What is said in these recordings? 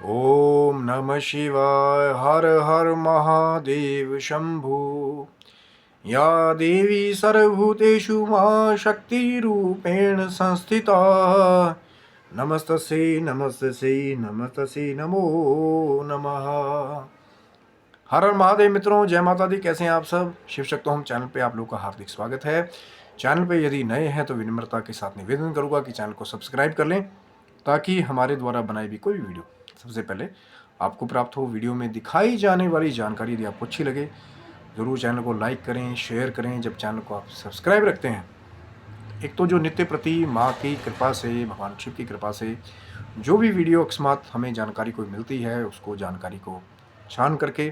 ओम नमः शिवाय। हर हर महादेव शंभु। या देवी सर्वभूतेषु मां शक्तिरूपेण संस्थिता। नमस्तस्यै नमस्तस्यै नमस्तस्यै नमो नमः। हर हर महादेव मित्रों, जय माता दी। कैसे हैं आप सब? शिव शक्तो हम चैनल पे आप लोगों का हार्दिक स्वागत है। चैनल पे यदि नए हैं तो विनम्रता के साथ निवेदन करूंगा कि चैनल को सब्सक्राइब कर लें, ताकि हमारे द्वारा बनाई भी कोई वीडियो सबसे पहले आपको प्राप्त हो। वीडियो में दिखाई जाने वाली जानकारी यदि आपको अच्छी लगे, ज़रूर चैनल को लाइक करें, शेयर करें। जब चैनल को आप सब्सक्राइब रखते हैं, एक तो जो नित्य प्रति माँ की कृपा से, भगवान शिव की कृपा से जो भी वीडियो अकस्मात हमें जानकारी कोई मिलती है, उसको जानकारी को छान करके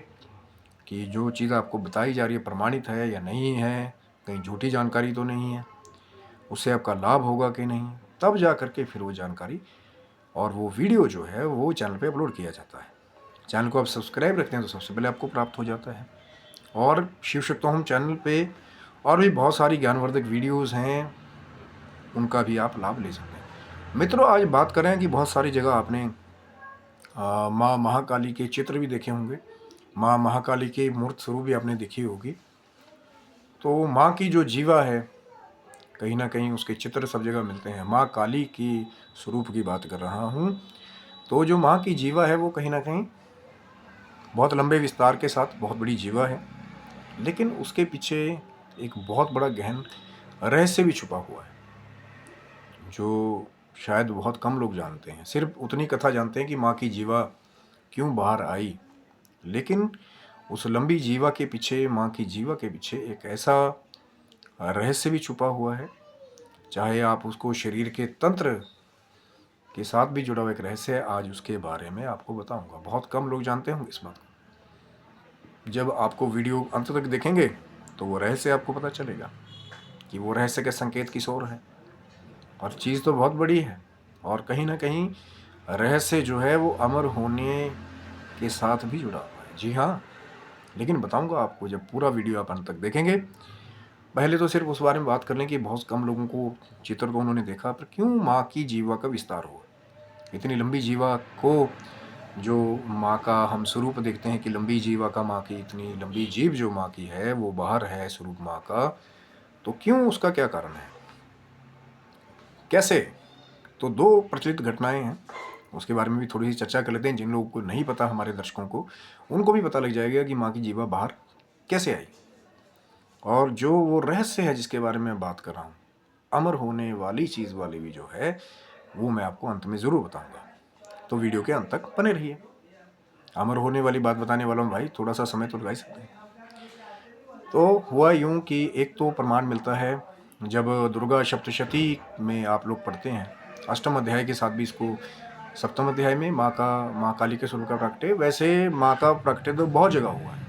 कि जो चीज़ आपको बताई जा रही है प्रमाणित है या नहीं है, कहीं झूठी जानकारी तो नहीं है, उससे आपका लाभ होगा कि नहीं, तब जा करके फिर वो जानकारी और वो वीडियो जो है वो चैनल पे अपलोड किया जाता है। चैनल को आप सब्सक्राइब रखते हैं तो सबसे पहले आपको प्राप्त हो जाता है। और शिव शक्तो हम चैनल पे और भी बहुत सारी ज्ञानवर्धक वीडियोज़ हैं, उनका भी आप लाभ ले सकते हैं। मित्रों, आज बात करें कि बहुत सारी जगह आपने माँ महाकाली के चित्र भी देखे होंगे, माँ महाकाली के मूर्त स्वरूप भी आपने देखी होगी। तो माँ की जो जीवा है, कहीं ना कहीं उसके चित्र सब जगह मिलते हैं। माँ काली की स्वरूप की बात कर रहा हूँ। तो जो माँ की जीवा है वो कहीं ना कहीं बहुत लंबे विस्तार के साथ बहुत बड़ी जीवा है, लेकिन उसके पीछे एक बहुत बड़ा गहन रहस्य भी छुपा हुआ है, जो शायद बहुत कम लोग जानते हैं। सिर्फ उतनी कथा जानते हैं कि माँ की जीवा क्यों बाहर आई, लेकिन उस लंबी जीवा के पीछे, माँ की जीवा के पीछे एक ऐसा रहस्य भी छुपा हुआ है। चाहे आप उसको शरीर के तंत्र के साथ भी जुड़ा हुआ एक रहस्य है। आज उसके बारे में आपको बताऊंगा। बहुत कम लोग जानते होंगे इस बात को। जब आपको वीडियो अंत तक देखेंगे तो वो रहस्य आपको पता चलेगा कि वो रहस्य के संकेत किस ओर है। और चीज़ तो बहुत बड़ी है, और कहीं ना कहीं रहस्य जो है वो अमर होने के साथ भी जुड़ा हुआ है। जी हाँ, लेकिन बताऊंगा आपको जब पूरा वीडियो आप अंत तक देखेंगे। पहले तो सिर्फ उस बारे में बात कर लें कि बहुत कम लोगों को चित्र तो उन्होंने देखा, पर क्यों माँ की जीवा का विस्तार हुआ। इतनी लंबी जीवा को, जो माँ का हम स्वरूप देखते हैं कि लंबी जीवा का, माँ की इतनी लंबी जीव जो माँ की है वो बाहर है स्वरूप माँ का, तो क्यों, उसका क्या कारण है, कैसे? तो दो प्रचलित घटनाएं हैं, उसके बारे में भी थोड़ी सी चर्चा कर लेते हैं। जिन लोगों को नहीं पता, हमारे दर्शकों को, उनको भी पता लग जाएगा कि माँ की जीवा बाहर कैसे आई। और जो वो रहस्य है जिसके बारे में बात कर रहा हूँ, अमर होने वाली चीज़ वाली भी जो है, वो मैं आपको अंत में ज़रूर बताऊंगा। तो वीडियो के अंत तक बने रहिए। अमर होने वाली बात बताने वाला हूँ भाई, थोड़ा सा समय तो लगा ही सकते हैं। तो हुआ यूँ कि एक तो प्रमाण मिलता है, जब दुर्गा सप्तशती में आप लोग पढ़ते हैं, अष्टम अध्याय के साथ भी इसको, सप्तम अध्याय में माँ काली के स्वरूप का प्रकटे। वैसे माँ का प्रकटे तो बहुत जगह हुआ है,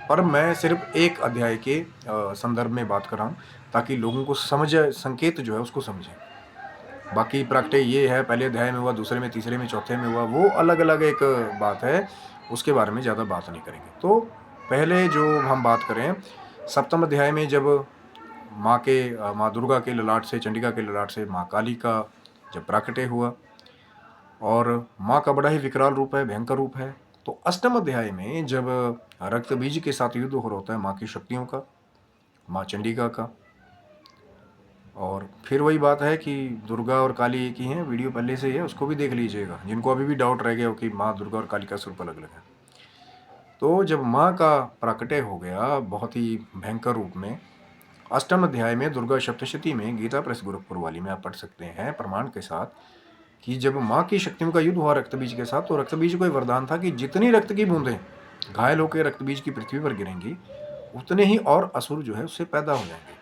पर मैं सिर्फ एक अध्याय के संदर्भ में बात कर रहा हूँ, ताकि लोगों को समझ, संकेत जो है उसको समझें। बाकी प्रकटे ये है, पहले अध्याय में हुआ, दूसरे में, तीसरे में, चौथे में हुआ, वो अलग अलग एक बात है, उसके बारे में ज़्यादा बात नहीं करेंगे। तो पहले जो हम बात करें, सप्तम अध्याय में जब माँ दुर्गा के ललाट से, चंडिका के ललाट से माँ काली का जब प्राकट्य हुआ, और माँ का बड़ा ही विकराल रूप है, भयंकर रूप है। तो अष्टम अध्याय में जब रक्त बीज के साथ युद्ध हो रहा होता है माँ की शक्तियों का, माँ चंडिका का, और फिर वही बात है कि दुर्गा और काली एक ही हैं। वीडियो पहले से ही है, उसको भी देख लीजिएगा, जिनको अभी भी डाउट रह गया हो कि माँ दुर्गा और काली का स्वरूप अलग अलग है। तो जब माँ का प्राकट्य हो गया बहुत ही भयंकर रूप में, अष्टम अध्याय में दुर्गा सप्तशती में, गीता प्रेस गोरखपुर वाली में आप पढ़ सकते हैं प्रमाण के साथ, कि जब माँ की शक्तियों का युद्ध हुआ रक्तबीज के साथ, तो रक्तबीज को एक वरदान था कि जितनी रक्त की बूंदें घायल होकर रक्तबीज की पृथ्वी पर गिरेंगी, उतने ही और असुर जो है उससे पैदा हो जाएंगे।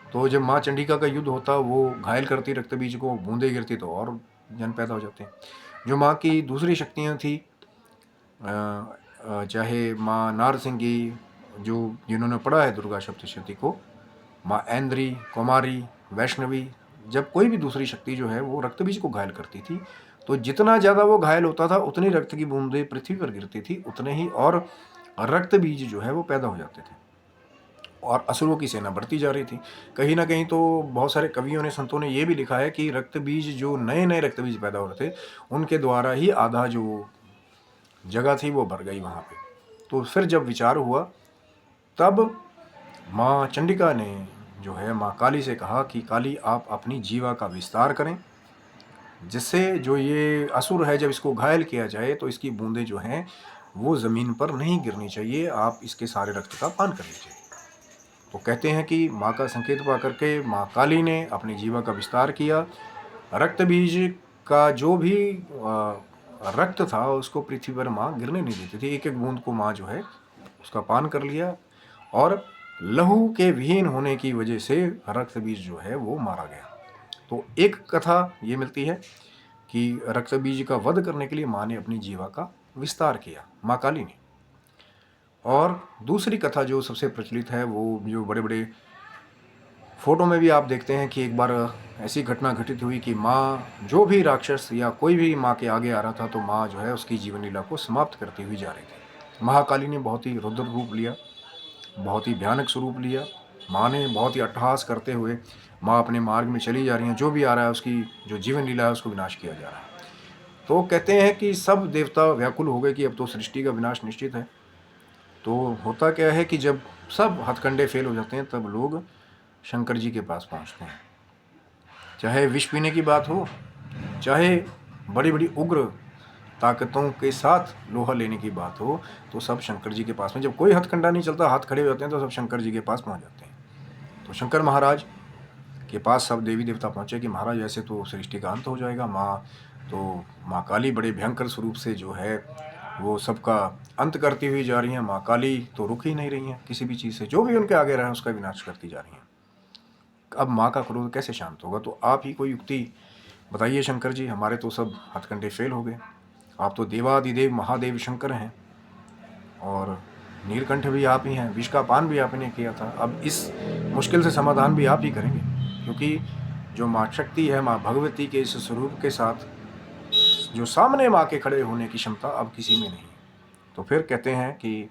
तो जब माँ चंडिका का युद्ध होता, वो घायल करती रक्तबीज को, बूंदे गिरती तो और जन पैदा हो जाते हैं। जो माँ की दूसरी शक्तियाँ थी, चाहे माँ नारसिंगी, जो जिन्होंने पढ़ा है दुर्गा सप्तशती को, माँ ऐन्द्री, कुमारी, वैष्णवी, जब कोई भी दूसरी शक्ति जो है वो रक्तबीज को घायल करती थी, तो जितना ज़्यादा वो घायल होता था, उतनी रक्त की बूंदें पृथ्वी पर गिरती थी, उतने ही और रक्त बीज जो है वो पैदा हो जाते थे। और असुरों की सेना बढ़ती जा रही थी। कहीं न कहीं तो बहुत सारे कवियों ने, संतों ने ये भी लिखा है कि रक्त बीज, जो नए-नए रक्त बीज पैदा हो रहे थे, उनके द्वारा ही आधा जो जगह थी वो भर गई वहाँ पे। तो फिर जब विचार हुआ, तब माँ चंडिका ने जो है माँ काली से कहा कि काली, आप अपनी जीवा का विस्तार करें, जिससे जो ये असुर है, जब इसको घायल किया जाए तो इसकी बूंदें जो हैं वो ज़मीन पर नहीं गिरनी चाहिए, आप इसके सारे रक्त का पान कर लीजिए। तो कहते हैं कि माँ का संकेत पा करके माँ काली ने अपनी जीवा का विस्तार किया। रक्त बीज का जो भी रक्त था उसको पृथ्वी पर माँ गिरने नहीं देती थी। एक एक बूंद को माँ जो है उसका पान कर लिया, और लहू के विहीन होने की वजह से रक्त बीज जो है वो मारा गया। तो एक कथा ये मिलती है कि रक्त बीज का वध करने के लिए माँ ने अपनी जीवा का विस्तार किया, माँ काली ने। और दूसरी कथा जो सबसे प्रचलित है, वो जो बड़े बड़े फोटो में भी आप देखते हैं कि एक बार ऐसी घटना घटित हुई कि माँ, जो भी राक्षस या कोई भी माँ के आगे आ रहा था तो माँ जो है उसकी जीवन लीला को समाप्त करती हुई जा रही थी। महाकाली ने बहुत ही रुद्र रूप लिया, बहुत ही भयानक स्वरूप लिया। माँ ने बहुत ही अट्टहास करते हुए माँ अपने मार्ग में चली जा रही हैं, जो भी आ रहा है उसकी जो जीवन लीला है उसको विनाश किया जा रहा है। तो कहते हैं कि सब देवता व्याकुल हो गए कि अब तो सृष्टि का विनाश निश्चित है। तो होता क्या है कि जब सब हथकंडे फेल हो जाते हैं, तब लोग शंकर जी के पास पहुंचते हैं। चाहे विष पीने की बात हो, चाहे बड़ी बड़ी उग्र ताकतों के साथ लोहा लेने की बात हो, तो सब शंकर जी के पास में, जब कोई हथकंडा नहीं चलता, हाथ खड़े हो जाते हैं, तो सब शंकर जी के पास पहुंच जाते हैं। तो शंकर महाराज के पास सब देवी देवता पहुंचे कि महाराज ऐसे तो सृष्टि का अंत हो जाएगा। माँ काली बड़े भयंकर स्वरूप से जो है वो सबका अंत करती हुई जा रही हैं। माँ काली तो रुक ही नहीं रही हैं किसी भी चीज़ से, जो भी उनके आगे रहे उसका विनाश करती जा रही हैं। अब माँ का क्रोध कैसे शांत होगा? तो आप ही कोई युक्ति बताइए शंकर जी, हमारे तो सब हथकंडे फेल हो गए। आप तो देवादिदेव महादेव शंकर हैं, और नीलकंठ भी आप ही हैं, विष का पान भी आपने किया था। अब इस मुश्किल से समाधान भी आप ही करेंगे, क्योंकि जो माँ शक्ति है, माँ भगवती के इस स्वरूप के साथ जो सामने माँ के खड़े होने की क्षमता अब किसी में नहीं है। तो फिर कहते हैं कि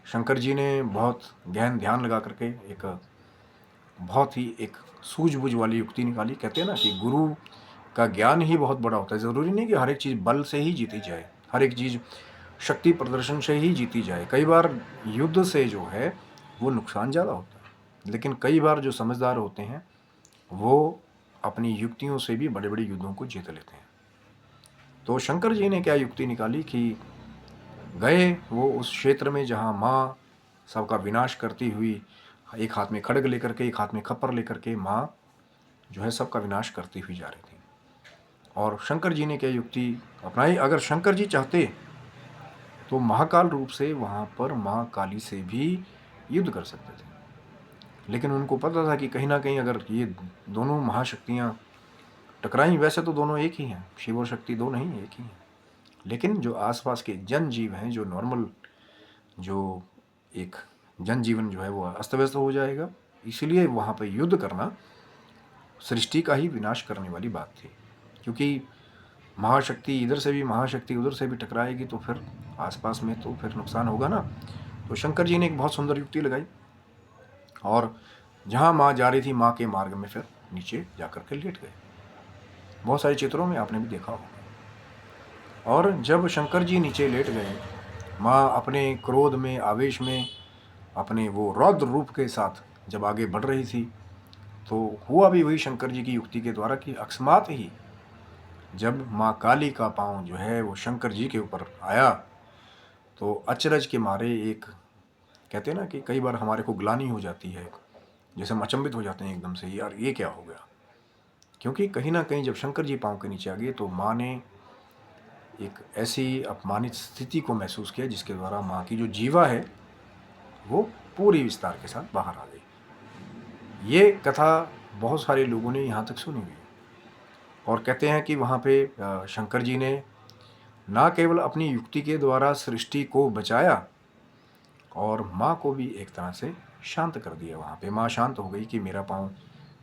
शंकर जी ने बहुत गहन ध्यान लगा करके एक बहुत ही एक सूझबूझ वाली युक्ति निकाली। कहते हैं ना कि गुरु का ज्ञान ही बहुत बड़ा होता है। ज़रूरी नहीं कि हर एक चीज़ बल से ही जीती जाए, हर एक चीज़ शक्ति प्रदर्शन से ही जीती जाए। कई बार युद्ध से जो है वो नुकसान ज़्यादा होता है, लेकिन कई बार जो समझदार होते हैं वो अपनी युक्तियों से भी बड़े बड़े युद्धों को जीत लेते हैं। तो शंकर जी ने क्या युक्ति निकाली कि गए वो उस क्षेत्र में जहाँ माँ सबका विनाश करती हुई, एक हाथ में खड्ग लेकर के, एक हाथ में खप्पर लेकर के माँ जो है सबका विनाश करती हुई जा रही थी। और शंकर जी ने क्या युक्ति अपनाई? अगर शंकर जी चाहते तो महाकाल रूप से वहाँ पर माँ काली से भी युद्ध कर सकते थे, लेकिन उनको पता था कि कहीं ना कहीं अगर ये दोनों महाशक्तियाँ टकराई, वैसे तो दोनों एक ही हैं, शिव और शक्ति दो नहीं, एक ही हैं, लेकिन जो आसपास के जनजीव हैं, जो नॉर्मल जो एक जनजीवन जो है वो अस्त व्यस्त हो जाएगा। इसलिए वहाँ पर युद्ध करना सृष्टि का ही विनाश करने वाली बात थी, क्योंकि महाशक्ति इधर से भी, महाशक्ति उधर से भी टकराएगी तो फिर आसपास में तो फिर नुकसान होगा ना। तो शंकर जी ने एक बहुत सुंदर युक्ति लगाई, और जहाँ माँ जा रही थी, माँ के मार्ग में फिर नीचे जाकर के लेट गए। बहुत सारे चित्रों में आपने भी देखा होगा। और जब शंकर जी नीचे लेट गए, माँ अपने क्रोध में, आवेश में, अपने वो रौद्र रूप के साथ जब आगे बढ़ रही थी, तो हुआ भी वही शंकर जी की युक्ति के द्वारा कि अकस्मात ही जब माँ काली का पाँव जो है वो शंकर जी के ऊपर आया, तो अचरज के मारे एक, कहते हैं ना कि कई बार हमारे को ग्लानि हो जाती है, जैसे हम अचंभित हो जाते हैं एकदम से, यार ये क्या हो गया। क्योंकि कहीं ना कहीं जब शंकर जी पाँव के नीचे आ गए तो माँ ने एक ऐसी अपमानित स्थिति को महसूस किया जिसके द्वारा माँ की जो जीवा है वो पूरी विस्तार के साथ बाहर आ गई। ये कथा बहुत सारे लोगों ने यहाँ तक सुनी हुई, और कहते हैं कि वहाँ पे शंकर जी ने ना केवल अपनी युक्ति के द्वारा सृष्टि को बचाया, और माँ को भी एक तरह से शांत कर दिया। वहाँ पे माँ शांत हो गई कि मेरा पाँव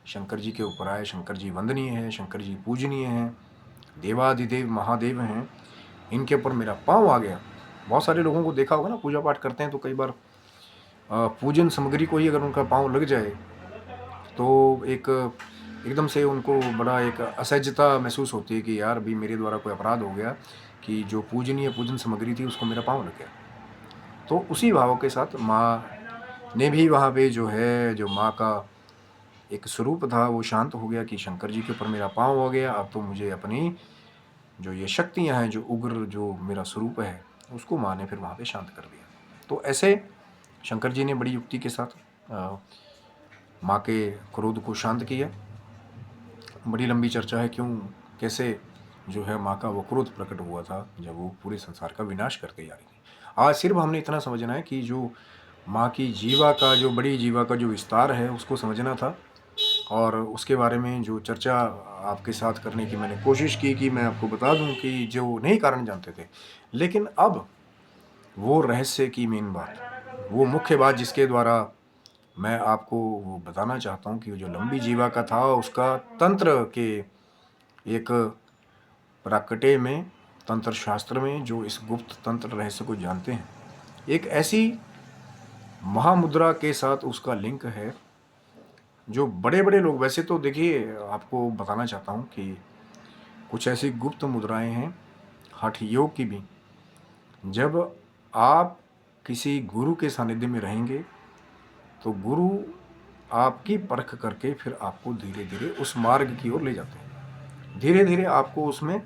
शंकर जी के ऊपर आए, शंकर जी वंदनीय हैं, शंकर जी पूजनीय हैं, देवादिदेव महादेव हैं, इनके ऊपर मेरा पाँव आ गया। बहुत सारे लोगों को देखा होगा ना, पूजा पाठ करते हैं तो कई बार पूजन सामग्री को ही अगर उनका पाँव लग जाए तो एक एकदम से उनको बड़ा एक असहजता महसूस होती है कि यार अभी मेरे द्वारा कोई अपराध हो गया कि जो पूजनीय पूजन सामग्री थी उसको मेरा पाँव लग गया। तो उसी भाव के साथ माँ ने भी वहाँ पे जो है, जो माँ का एक स्वरूप था वो शांत हो गया कि शंकर जी के ऊपर मेरा पाँव हो गया, अब तो मुझे अपनी जो ये शक्तियाँ हैं, जो उग्र जो मेरा स्वरूप है, उसको माँ ने फिर वहाँ पे शांत कर दिया। तो ऐसे शंकर जी ने बड़ी युक्ति के साथ माँ के क्रोध को शांत किया। बड़ी लंबी चर्चा है क्यों, कैसे जो है माँ का वो क्रोध प्रकट हुआ था जब वो पूरे संसार का विनाश करके जा रही थी। आज सिर्फ हमने इतना समझना है कि जो माँ की जीवा का, जो बड़ी जीवा का जो विस्तार है उसको समझना था, और उसके बारे में जो चर्चा आपके साथ करने की मैंने कोशिश की कि मैं आपको बता दूं कि जो नहीं कारण जानते थे, लेकिन अब वो रहस्य की मेन बात, वो मुख्य बात जिसके द्वारा मैं आपको वो बताना चाहता हूँ कि जो लंबी जीवा का था उसका तंत्र के एक प्राकट्य में, तंत्र शास्त्र में जो इस गुप्त तंत्र रहस्य को जानते हैं, एक ऐसी महामुद्रा के साथ उसका लिंक है जो बड़े बड़े लोग, वैसे तो देखिए आपको बताना चाहता हूँ कि कुछ ऐसी गुप्त मुद्राएं हैं हठ योग की भी, जब आप किसी गुरु के सानिध्य में रहेंगे तो गुरु आपकी परख करके फिर आपको धीरे धीरे उस मार्ग की ओर ले जाते हैं, धीरे धीरे आपको उसमें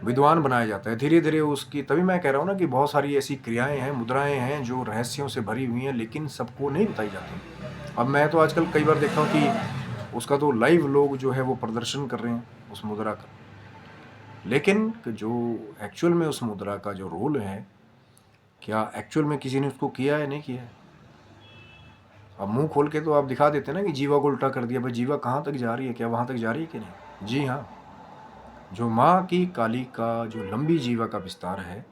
विद्वान बनाया जाता है, धीरे धीरे उसकी, तभी मैं कह रहा हूँ ना कि बहुत सारी ऐसी क्रियाएं हैं, मुद्राएं हैं जो रहस्यों से भरी हुई हैं लेकिन सबको नहीं बताई जाती। अब मैं तो आजकल कई बार देखता हूँ कि उसका तो लाइव लोग जो है वो प्रदर्शन कर रहे हैं उस मुद्रा का, लेकिन जो एक्चुअल में उस मुद्रा का जो रोल है, क्या एक्चुअल में किसी ने उसको किया है, नहीं किया है। अब मुंह खोल के तो आप दिखा देते हैं ना कि जीवा को उल्टा कर दिया, भाई जीवा कहाँ तक जा रही है, क्या वहाँ तक जा रही है कि नहीं। जी हाँ, जो माँ की काली का जो लंबी जीवा का विस्तार है,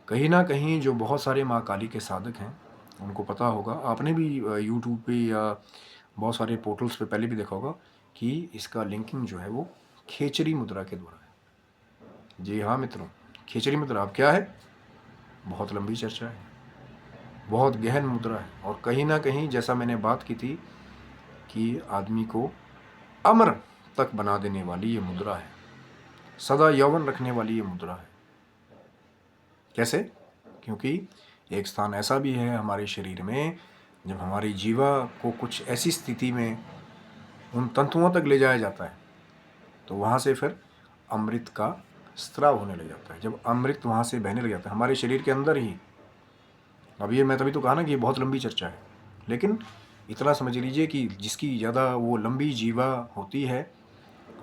कहीं ना कहीं जो बहुत सारे माँ काली के साधक हैं उनको पता होगा, आपने भी यूट्यूब पे या बहुत सारे पोर्टल्स पे पहले भी देखा होगा कि इसका लिंकिंग जो है वो खेचरी मुद्रा के द्वारा है। जी हाँ मित्रों, खेचरी मुद्रा अब क्या है, बहुत लंबी चर्चा है, बहुत गहन मुद्रा है, और कहीं ना कहीं जैसा मैंने बात की थी कि आदमी को अमर तक बना देने वाली ये मुद्रा है, सदा यौवन रखने वाली ये मुद्रा है। कैसे? क्योंकि एक स्थान ऐसा भी है हमारे शरीर में जब हमारी जीवा को कुछ ऐसी स्थिति में उन तंतुओं तक ले जाया जाता है तो वहाँ से फिर अमृत का स्राव होने लग जाता है। जब अमृत वहाँ से बहने लग जाता है हमारे शरीर के अंदर ही, अब ये मैं तभी तो कहा ना कि ये बहुत लंबी चर्चा है, लेकिन इतना समझ लीजिए कि जिसकी ज़्यादा वो लंबी जीवा होती है,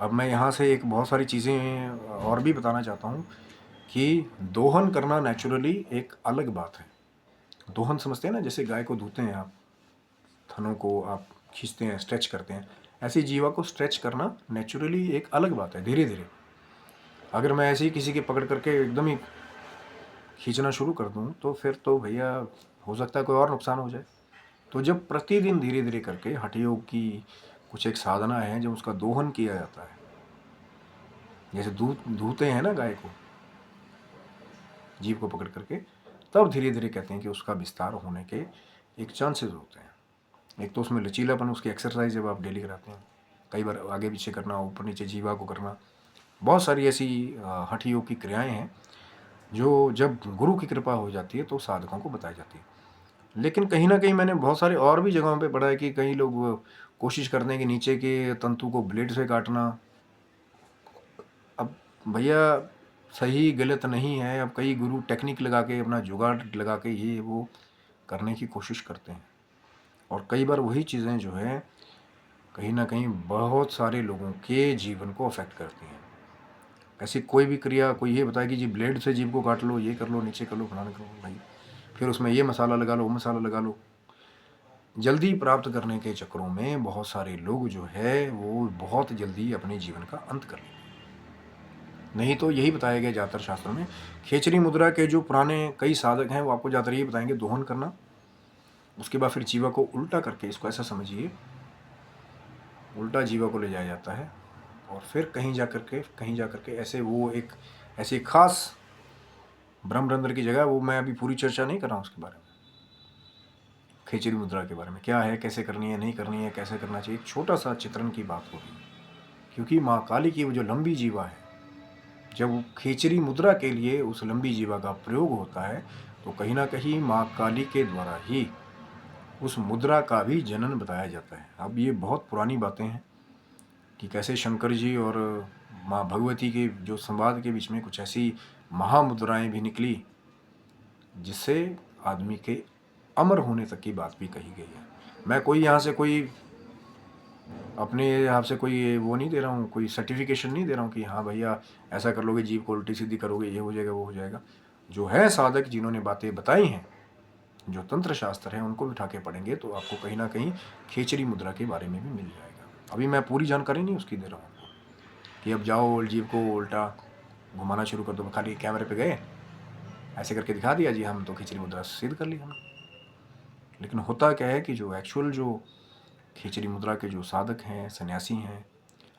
अब मैं यहाँ से एक बहुत सारी चीज़ें और भी बताना चाहता हूँ कि दोहन करना नेचुरली एक अलग बात है। दोहन समझते हैं ना, जैसे गाय को धोते हैं आप, थनों को आप खींचते हैं, स्ट्रेच करते हैं, ऐसी जीवा को स्ट्रेच करना नेचुरली एक अलग बात है। धीरे धीरे अगर मैं ऐसे ही किसी के पकड़ करके एकदम ही खींचना शुरू कर दूँ तो फिर तो भैया हो सकता है कोई और नुकसान हो जाए। तो जब प्रतिदिन धीरे धीरे करके हठ योग की कुछ एक साधना है जब उसका दोहन किया जाता है, जैसे धोते हैं ना गाय को जीव को पकड़ करके, तब धीरे धीरे कहते हैं कि उसका विस्तार होने के एक चांसेस होते हैं। एक तो उसमें लचीलापन, उसकी एक्सरसाइज जब आप डेली कराते हैं, कई बार आगे पीछे करना, ऊपर नीचे जीवा को करना, बहुत सारी ऐसी हठ योग की क्रियाएं हैं जो जब गुरु की कृपा हो जाती है तो साधकों को बताई जाती है। लेकिन कहीं ना कहीं मैंने बहुत सारे और भी जगहों पे पढ़ा है कि कई लोग कोशिश करते हैं कि नीचे के तंतु को ब्लेड से काटना। अब भैया सही गलत नहीं है, अब कई गुरु टेक्निक लगा के, अपना जुगाड़ लगा के ये वो करने की कोशिश करते हैं, और कई बार वही चीज़ें जो है कहीं ना कहीं बहुत सारे लोगों के जीवन को अफेक्ट करती हैं। ऐसी कोई भी क्रिया, कोई ये बताए कि जी ब्लेड से जीभ को काट लो, ये कर लो, नीचे कर लो, फलाना करो, भाई फिर उसमें ये मसाला लगा लो, वो मसाला लगा लो, जल्दी प्राप्त करने के चक्करों में बहुत सारे लोग जो है वो बहुत जल्दी अपने जीवन का अंत कर लेते हैं। नहीं तो यही बताया गया जातर शास्त्र में, खेचरी मुद्रा के जो पुराने कई साधक हैं वो आपको जातर यही बताएंगे, दोहन करना, उसके बाद फिर जीवा को उल्टा करके, इसको ऐसा समझिए उल्टा जीवा को ले जाया जाता है, और फिर कहीं जा करके ऐसे वो एक ऐसी खास ब्रह्मरंध्र की जगह, वो मैं अभी पूरी चर्चा नहीं कर रहा हूँ उसके बारे में, खिचड़ी मुद्रा के बारे में, क्या है, कैसे करनी है, नहीं करनी है, कैसे करना चाहिए, एक छोटा सा चित्रण की बात होगी। क्योंकि माँ काली की वो जो लंबी जीवा है, जब खिचड़ी मुद्रा के लिए उस लंबी जीवा का प्रयोग होता है तो कहीं ना कहीं माँ काली के द्वारा ही उस मुद्रा का भी जनन बताया जाता है। अब ये बहुत पुरानी बातें हैं कि कैसे शंकर जी और माँ भगवती के जो संवाद के बीच में कुछ ऐसी महामुद्राएं भी निकली जिससे आदमी के अमर होने तक की बात भी कही गई है। मैं कोई यहाँ से कोई अपने यहाँ से कोई वो नहीं दे रहा हूँ, कोई सर्टिफिकेशन नहीं दे रहा हूँ कि हाँ भैया ऐसा कर लोगे, जीव को उल्टी सीधी करोगे, ये हो जाएगा, वो हो जाएगा। जो है साधक जिन्होंने बातें बताई हैं, जो तंत्र शास्त्र है, उनको बिठा के पढ़ेंगे तो आपको कहीं ना कहीं खिचड़ी मुद्रा के बारे में भी मिल जाएगा। अभी मैं पूरी जानकारी नहीं उसकी दे रहा हूँ आपको कि अब जाओ जीव को उल्टा घुमाना शुरू कर दो, खाली कैमरे पे गए ऐसे करके दिखा दिया जी हम तो खिचड़ी मुद्रा सिद्ध कर ली हमने। लेकिन होता क्या है कि जो एक्चुअल जो खिचड़ी मुद्रा के जो साधक हैं, सन्यासी हैं,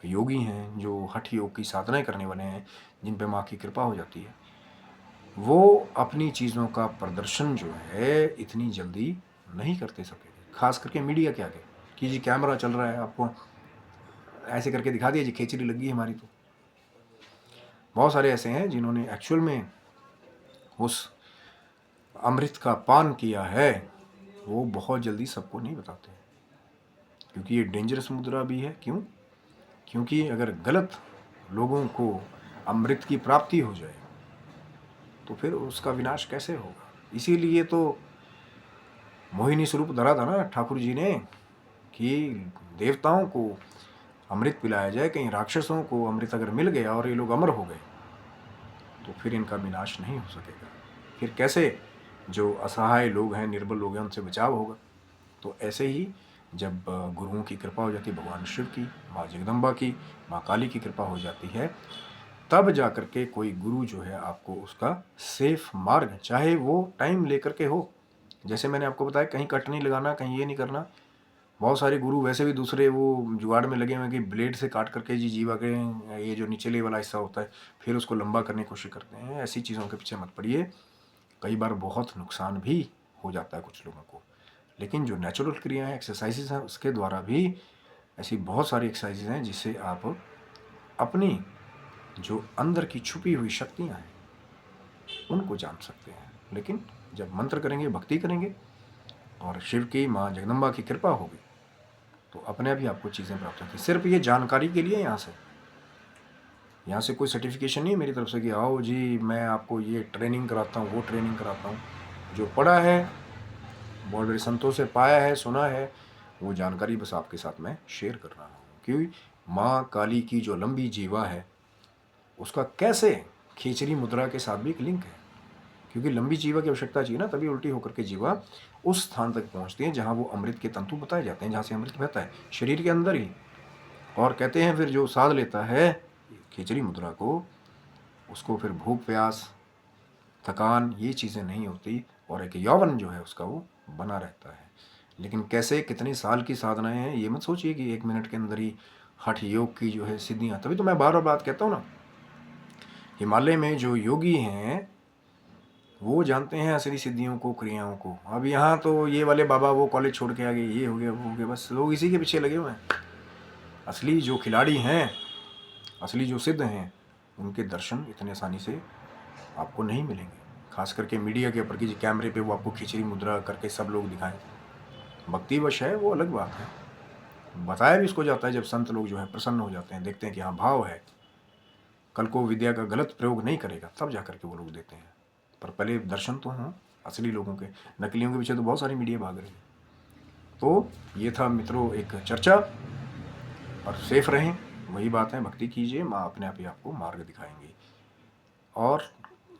योगी हैं, जो हठ योग की साधनाएं करने वाले हैं, जिन पे माँ की कृपा हो जाती है, वो अपनी चीज़ों का प्रदर्शन जो है इतनी जल्दी नहीं करते सके, खास करके मीडिया के आगे कि जी कैमरा चल रहा है, आपको ऐसे करके दिखा दिया जी खिचड़ी लगी है हमारी। तो बहुत सारे ऐसे हैं जिन्होंने एक्चुअल में उस अमृत का पान किया है, वो बहुत जल्दी सबको नहीं बताते, क्योंकि ये डेंजरस मुद्रा भी है। क्यों? क्योंकि अगर गलत लोगों को अमृत की प्राप्ति हो जाए तो फिर उसका विनाश कैसे होगा। इसीलिए तो मोहिनी स्वरूप धरा था ना ठाकुर जी ने कि देवताओं को अमृत पिलाया जाए, कहीं राक्षसों को अमृत अगर मिल गया और ये लोग अमर हो गए तो फिर इनका विनाश नहीं हो सकेगा। फिर कैसे जो असहाय लोग हैं, निर्बल लोग हैं, उनसे बचाव होगा। तो ऐसे ही जब गुरुओं की कृपा हो जाती है, भगवान शिव की, माँ जगदम्बा की, माँ काली की कृपा हो जाती है, तब जा कर के कोई गुरु जो है आपको उसका सेफ मार्ग, चाहे वो टाइम लेकर के हो, जैसे मैंने आपको बताया कहीं कट नहीं लगाना, कहीं ये नहीं करना। बहुत सारे गुरु वैसे भी दूसरे वो जुगाड़ में लगे हुए हैं कि ब्लेड से काट करके जी जीवा के ये जो निचले वाला हिस्सा होता है फिर उसको लंबा करने की कोशिश करते हैं। ऐसी चीज़ों के पीछे मत पड़िए, कई बार बहुत नुकसान भी हो जाता है कुछ लोगों को। लेकिन जो नेचुरल क्रिया है, एक्सरसाइजेज हैं, उसके द्वारा भी ऐसी बहुत सारी एक्सरसाइजेज हैं जिससे आप अपनी जो अंदर की छुपी हुई शक्तियाँ हैं उनको जान सकते हैं। लेकिन जब मंत्र करेंगे, भक्ति करेंगे और शिव की, माँ जगदम्बा की कृपा होगी तो अपने आप ही आपको चीज़ें प्राप्त होती। सिर्फ ये जानकारी के लिए यहाँ से कोई सर्टिफिकेशन नहीं है मेरी तरफ से कि आओ जी मैं आपको ये ट्रेनिंग कराता हूँ, वो ट्रेनिंग कराता हूँ। जो पढ़ा है, बहुत बड़े संतों से पाया है, सुना है, वो जानकारी बस आपके साथ मैं शेयर कर रहा हूँ। क्योंकि माँ काली की जो लंबी जीवा है उसका कैसे खिचड़ी मुद्रा के साथ भी एक लिंक है। क्योंकि लंबी जीवा की आवश्यकता चाहिए ना, तभी उल्टी होकर के जीवा उस स्थान तक पहुँचती है जहाँ वो अमृत के तंतु बताए जाते हैं, जहाँ से अमृत बहता है शरीर के अंदर ही। और कहते हैं फिर जो साध लेता है खिचड़ी मुद्रा को, उसको फिर भूख, प्यास, थकान, ये चीज़ें नहीं होती और एक यौवन जो है उसका वो बना रहता है। लेकिन कैसे, कितने साल की साधनाएं हैं, ये मत सोचिए कि 1 मिनट के अंदर ही हठ योग की जो है सिद्धियाँ। तभी तो मैं बार बार बात कहता हूँ ना, हिमालय में जो योगी हैं वो जानते हैं असली सिद्धियों को, क्रियाओं को। अब यहाँ तो ये वाले बाबा वो कॉलेज छोड़ के आ गए, ये हो गया, वो हो गया, बस लोग इसी के पीछे लगे हुए हैं। असली जो खिलाड़ी हैं, असली जो सिद्ध हैं, उनके दर्शन इतने आसानी से आपको नहीं मिलेंगे। खास करके मीडिया के ऊपर कि जी कैमरे पे वो आपको खिचड़ी मुद्रा करके सब लोग दिखाएं। भक्तिवश है वो अलग बात है, बताया भी इसको जाता है जब संत लोग जो है प्रसन्न हो जाते हैं, देखते हैं कि हाँ भाव है, कल को विद्या का गलत प्रयोग नहीं करेगा, तब जा करके वो लोग देते हैं। पर पहले दर्शन तो हों असली लोगों के, नकलियों के पीछे तो बहुत सारी मीडिया भाग रही है। तो ये था मित्रों एक चर्चा, और सेफ रहें, वही बात है, भक्ति कीजिए, माँ अपने आप ही आपको मार्ग दिखाएंगी। और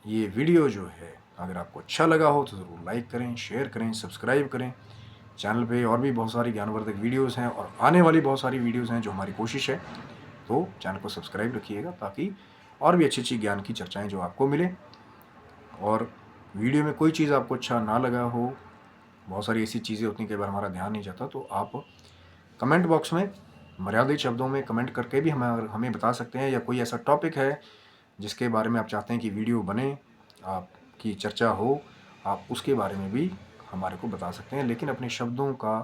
ये वीडियो जो है अगर आपको अच्छा लगा हो तो ज़रूर लाइक करें, शेयर करें, सब्सक्राइब करें। चैनल पे और भी बहुत सारी ज्ञानवर्धक वीडियोस हैं और आने वाली बहुत सारी वीडियोस हैं जो हमारी कोशिश है। तो चैनल को सब्सक्राइब रखिएगा ताकि और भी अच्छी अच्छी ज्ञान की चर्चाएं जो आपको मिले। और वीडियो में कोई चीज़ आपको अच्छा ना लगा हो, बहुत सारी ऐसी चीज़ें होती हैं कई बार हमारा ध्यान नहीं जाता, तो आप कमेंट बॉक्स में मर्यादित शब्दों में कमेंट करके भी हमें बता सकते हैं। या कोई ऐसा टॉपिक है जिसके बारे में आप चाहते हैं कि वीडियो बने, आपकी चर्चा हो, आप उसके बारे में भी हमारे को बता सकते हैं, लेकिन अपने शब्दों का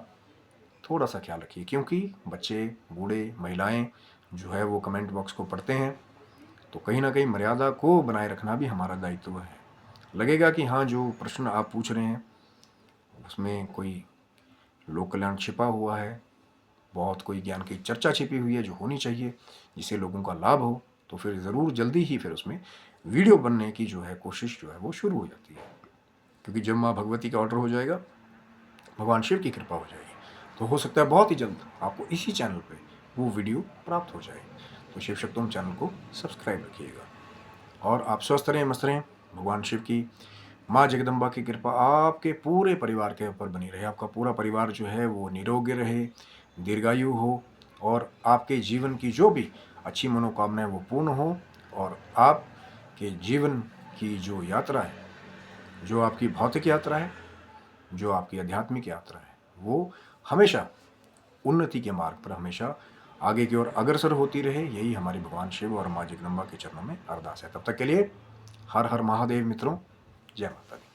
थोड़ा सा ख्याल रखिए, क्योंकि बच्चे, बूढ़े, महिलाएं जो है वो कमेंट बॉक्स को पढ़ते हैं, तो कहीं ना कहीं मर्यादा को बनाए रखना भी हमारा दायित्व है। लगेगा कि हाँ, जो प्रश्न आप पूछ रहे हैं उसमें कोई लोक कल्याण छिपा हुआ है, बहुत कोई ज्ञान की चर्चा छिपी हुई है जो होनी चाहिए, जिससे लोगों का लाभ हो, तो फिर ज़रूर जल्दी ही फिर उसमें वीडियो बनने की जो है कोशिश जो है वो शुरू हो जाती है। क्योंकि जब माँ भगवती का ऑर्डर हो जाएगा, भगवान शिव की कृपा हो जाएगी, तो हो सकता है बहुत ही जल्द आपको इसी चैनल पे वो वीडियो प्राप्त हो जाए। तो शिव शक्तोम चैनल को सब्सक्राइब रखिएगा और आप स्वस्थ रहें, मस्त रहें। भगवान शिव की, माँ जगदम्बा की कृपा आपके पूरे परिवार के ऊपर बनी रहे। आपका पूरा परिवार जो है वो निरोगी रहे, दीर्घायु हो, और आपके जीवन की जो भी अच्छी मनोकामनाएं वो पूर्ण हो, और आपके जीवन की जो यात्रा है, जो आपकी भौतिक यात्रा है, जो आपकी आध्यात्मिक यात्रा है, वो हमेशा उन्नति के मार्ग पर हमेशा आगे की ओर अग्रसर होती रहे। यही हमारी भगवान शिव और माँ जगदम्बा के चरणों में अरदास है। तब तक के लिए हर हर महादेव मित्रों, जय माता दी।